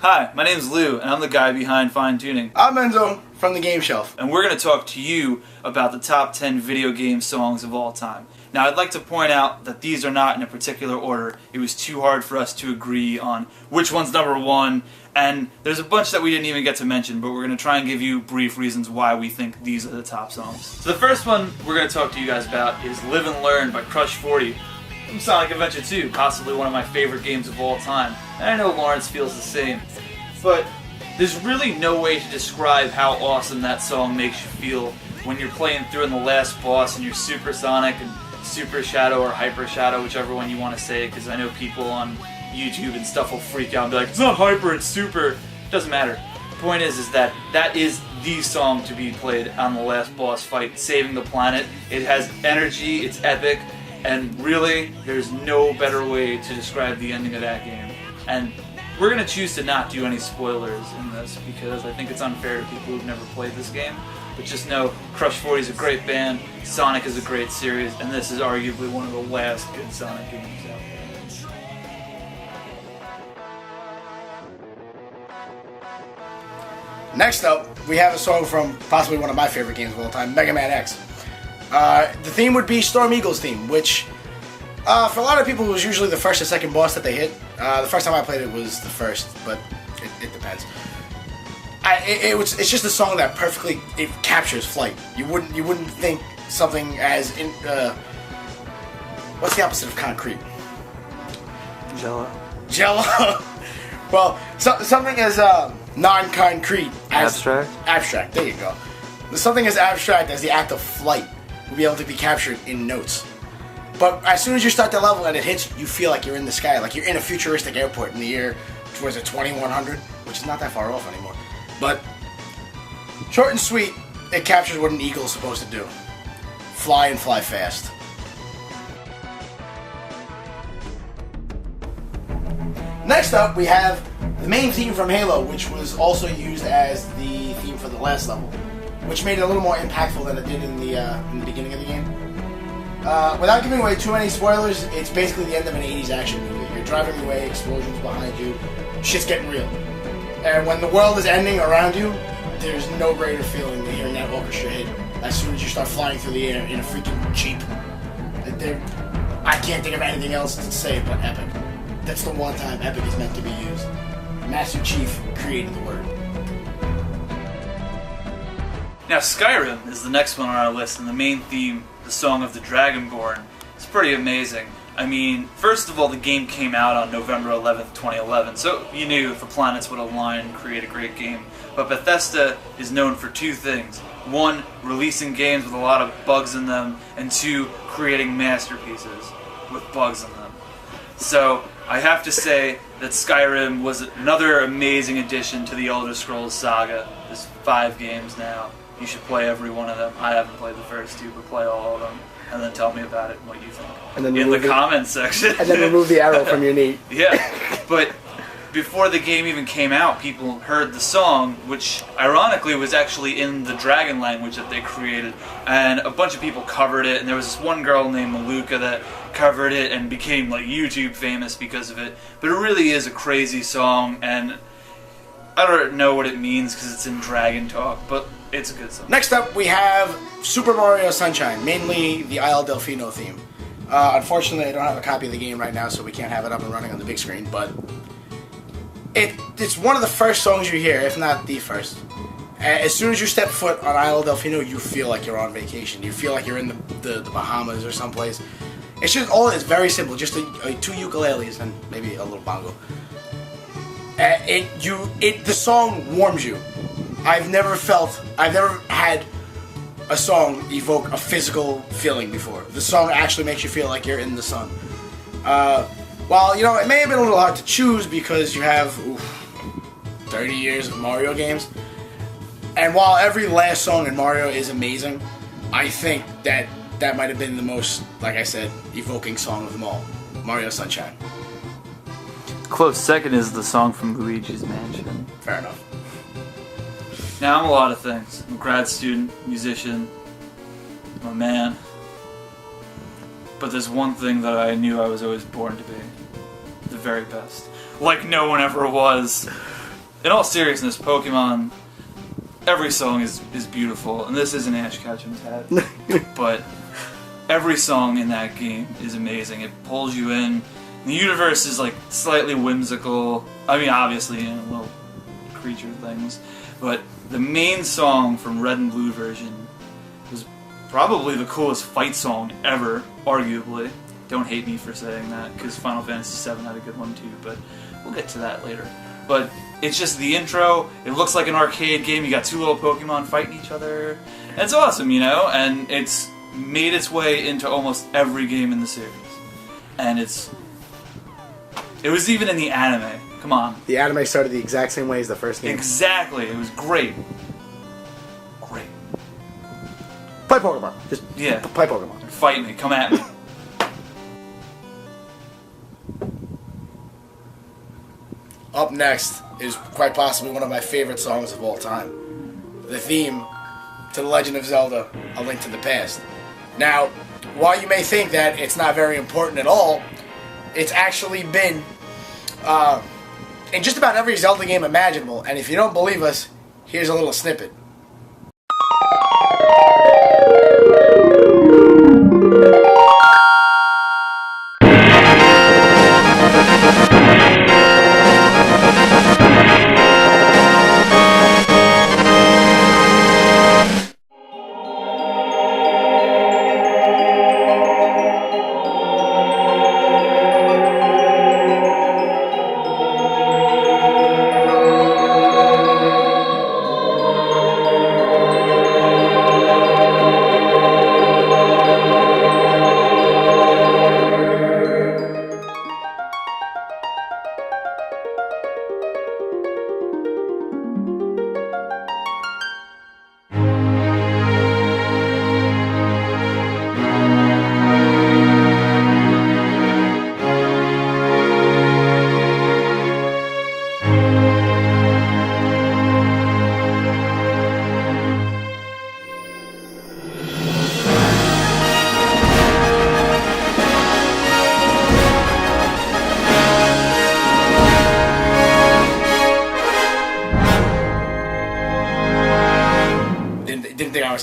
Hi, my name's Lou, and I'm the guy behind Fine Tuning. I'm Enzo from the Game Shelf. And we're going to talk to you about the top 10 video game songs of all time. Now, I'd like to point out that these are not in a particular order. It was too hard for us to agree on which one's number one, and there's a bunch that we didn't even get to mention, but we're going to try and give you brief reasons why we think these are the top songs. So the first one we're going to talk to you guys about is Live and Learn by Crush 40 from Sonic Adventure 2, possibly one of my favorite games of all time. And I know Lawrence feels the same. But there's really no way to describe how awesome that song makes you feel when you're playing through in the last boss and you're Super Sonic and Super Shadow or Hyper Shadow, whichever one you want to say, because I know people on YouTube and stuff will freak out and be like, it's not Hyper, it's Super. It doesn't matter. The point is that that is the song to be played on the last boss fight, saving the planet. It has energy, it's epic, and really, there's no better way to describe the ending of that game. And we're going to choose to not do any spoilers in this because I think it's unfair to people who've never played this game. But just know, Crush 40 is a great band, Sonic is a great series, and this is arguably one of the last good Sonic games out there. Next up, we have a song from possibly one of my favorite games of all time, Mega Man X. The theme would be Storm Eagle's theme, which for a lot of people was usually the first or second boss that they hit. The first time I played it was the first, but it depends. It's just a song that perfectly captures flight. You wouldn't think something as what's the opposite of concrete? Jello. Jello. Well, something as non-concrete as Abstract. There you go. Something as abstract as the act of flight will be able to be captured in notes. But as soon as you start the level and it hits, you feel like you're in the sky, like you're in a futuristic airport in the year, towards 2100, which is not that far off anymore. But short and sweet, it captures what an eagle is supposed to do. Fly and fly fast. Next up, we have the main theme from Halo, which was also used as the theme for the last level, which made it a little more impactful than it did in the beginning of the game. Without giving away too many spoilers, it's basically the end of an 80s action movie. You're driving away, explosions behind you, shit's getting real. And when the world is ending around you, there's no greater feeling than hearing that orchestra hit as soon as you start flying through the air in a freaking Jeep. I can't think of anything else to say but epic. That's the one time epic is meant to be used. Master Chief created the word. Now, Skyrim is the next one on our list, and the main theme, the Song of the Dragonborn, is pretty amazing. I mean, first of all, the game came out on November 11th, 2011, so you knew if the planets would align and create a great game. But Bethesda is known for two things. One, releasing games with a lot of bugs in them, and two, creating masterpieces with bugs in them. So, I have to say that Skyrim was another amazing addition to the Elder Scrolls saga. There's 5 games now. You should play every one of them. I haven't played the first 2, but play all of them. And then tell me about it and what you think. And then in the comments section. And then remove the arrow from your knee. Yeah. But before the game even came out, people heard the song, which ironically was actually in the dragon language that they created. And a bunch of people covered it. And there was this one girl named Maluka that covered it and became like YouTube famous because of it. But it really is a crazy song. And I don't know what it means because it's in dragon talk. But it's a good song. Next up, we have Super Mario Sunshine, mainly the Isle Delfino theme. Unfortunately, I don't have a copy of the game right now, so we can't have it up and running on the big screen, but it's one of the first songs you hear, if not the first. As soon as you step foot on Isle Delfino, you feel like you're on vacation. You feel like you're in the Bahamas or someplace. It's very simple, just 2 ukuleles and maybe a little bongo. The song warms you. I've never had a song evoke a physical feeling before. The song actually makes you feel like you're in the sun. While, it may have been a little hard to choose because you have 30 years of Mario games. And while every last song in Mario is amazing, I think that might have been the most, like I said, evoking song of them all. Mario Sunshine. Close second is the song from Luigi's Mansion. Fair enough. Now, I'm a lot of things. I'm a grad student, musician, I'm a man. But there's one thing that I knew I was always born to be. The very best. Like no one ever was. in all seriousness, Pokemon, every song is beautiful, and this isn't Ash Ketchum's hat, but every song in that game is amazing. It pulls you in. The universe is like slightly whimsical. I mean, obviously, you know, little creature things, but the main song from Red and Blue version was probably the coolest fight song ever, arguably. Don't hate me for saying that, because Final Fantasy VII had a good one too, but we'll get to that later. But it's just the intro, it looks like an arcade game, you got two little Pokemon fighting each other, and it's awesome, you know, and it's made its way into almost every game in the series. And it was even in the anime, come on. The anime started the exact same way as the first game. Exactly, it was great. Great. Play Pokemon. Just play Pokemon. Fight me, come at me. Up next is quite possibly one of my favorite songs of all time. The theme to The Legend of Zelda, A Link to the Past. Now, while you may think that it's not very important at all, it's actually been in just about every Zelda game imaginable. And if you don't believe us, here's a little snippet.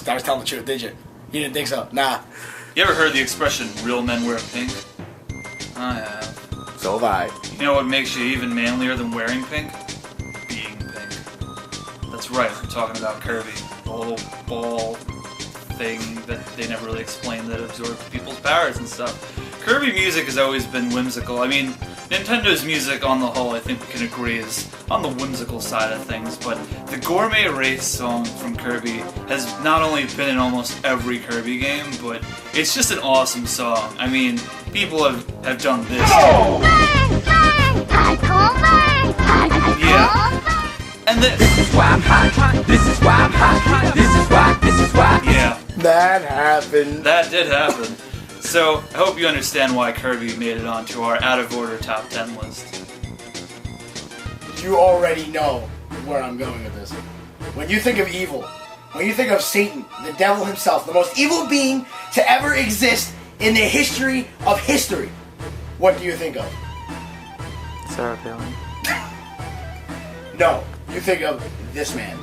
I was telling the truth, did you? You didn't think so? Nah. You ever heard the expression, real men wear pink? I have. So have I. You know what makes you even manlier than wearing pink? Being pink. That's right, I'm talking about Kirby. The little ball thing that they never really explained that absorbs people's powers and stuff. Kirby music has always been whimsical. I mean, Nintendo's music on the whole, I think we can agree, is on the whimsical side of things, but the Gourmet Race song from Kirby has not only been in almost every Kirby game, but it's just an awesome song. I mean, people have done this. Yeah. And this. This is why I'm hot. This is why I'm hot. This is why. Yeah. That happened. That did happen. So, I hope you understand why Kirby made it onto our out-of-order top 10 list. You already know where I'm going with this. When you think of evil, when you think of Satan, the devil himself, the most evil being to ever exist in the history of history, what do you think of? Sarah Palin. No, you think of this man.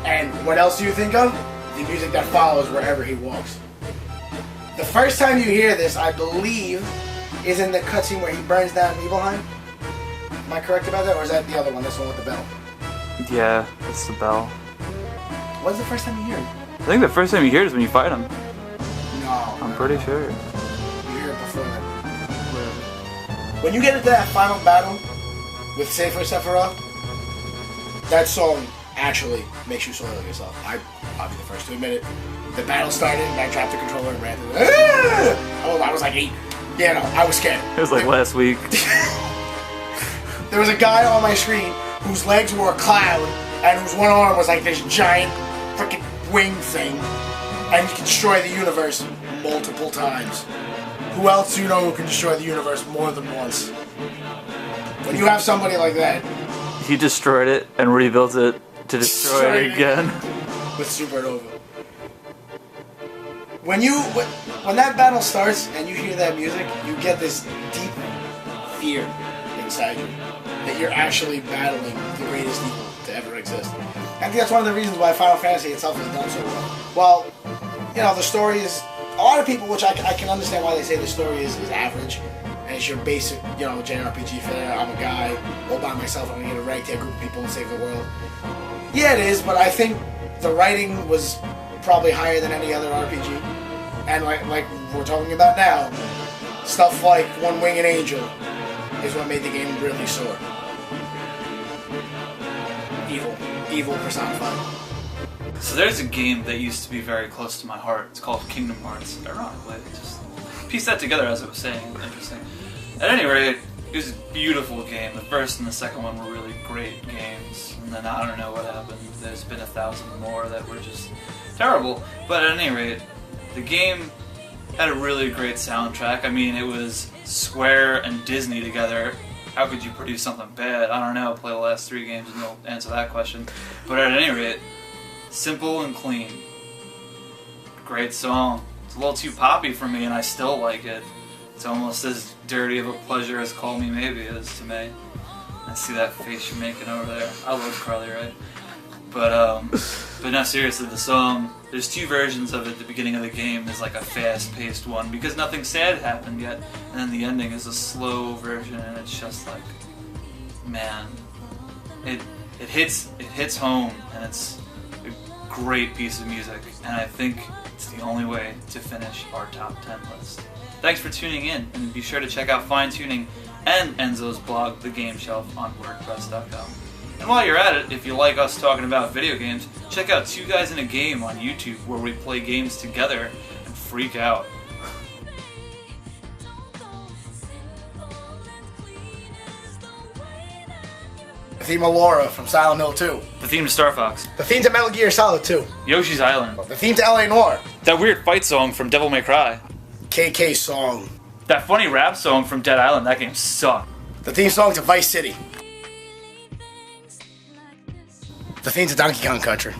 And what else do you think of? The music that follows wherever he walks. The first time you hear this, I believe, is in the cutscene where he burns down Nibelheim. Am I correct about that, or is that the other one, this one with the bell? Yeah, that's the bell. When's the first time you hear it? I think the first time you hear it is when you fight him. No. I'm pretty sure. You hear it before that. When you get into that final battle with Seifer Sephiroth, that song actually makes you soil yourself. I'll be the first to admit it. The battle started and I dropped the controller and ran through it. Oh, I was like 8. Yeah, no, I was scared. It was like last week. There was a guy on my screen whose legs were a cloud and whose one arm was like this giant freaking wing thing, and he can destroy the universe multiple times. Who else do you know who can destroy the universe more than once? When you have somebody like that, He destroyed it and rebuilt it to destroy it again. With Supernova. When that battle starts and you hear that music, you get this deep fear in inside you. That you're actually battling the greatest evil to ever exist. I think that's one of the reasons why Final Fantasy itself has done so well. Well, you know, the story is... A lot of people, which I can understand why they say the story is average. And it's your basic, you know, JRPG fare. I'm a guy all by myself. I'm going to get a ragtag group of people and save the world. Yeah, it is, but I think the writing was probably higher than any other RPG. And like we're talking about now, stuff like One Winged Angel is what made the game really soar. Evil personified. So there's a game that used to be very close to my heart. It's called Kingdom Hearts. Ironically, just piece that together as I was saying. Interesting. At any rate, it was a beautiful game. The first and the second one were really great games. And then I don't know what happened. There's been 1,000 more that were just terrible. But at any rate, the game had a really great soundtrack. I mean, it was Square and Disney together. How could you produce something bad? I don't know. Play the last 3 games and you'll answer that question. But at any rate, simple and clean. Great song. It's a little too poppy for me and I still like it. It's almost as dirty of a pleasure as Call Me Maybe is to me. I see that face you're making over there. I love Carly, right? But no, seriously, the song, there's 2 versions of it. The beginning of the game is like a fast-paced one because nothing sad happened yet. And then the ending is a slow version and it's just like, man, it hits home and it's a great piece of music. And I think it's the only way to finish our top 10 list. Thanks for tuning in, and be sure to check out Fine Tuning and Enzo's blog, The Game Shelf, on WordPress.com. And while you're at it, if you like us talking about video games, check out 2 Guys in a Game on YouTube, where we play games together and freak out. The theme of Laura from Silent Hill 2. The theme to Star Fox. The theme to Metal Gear Solid 2. Yoshi's Island. The theme to LA Noire. That weird fight song from Devil May Cry. KK song. That funny rap song from Dead Island. That game sucked. The theme song to Vice City. The theme to Donkey Kong Country.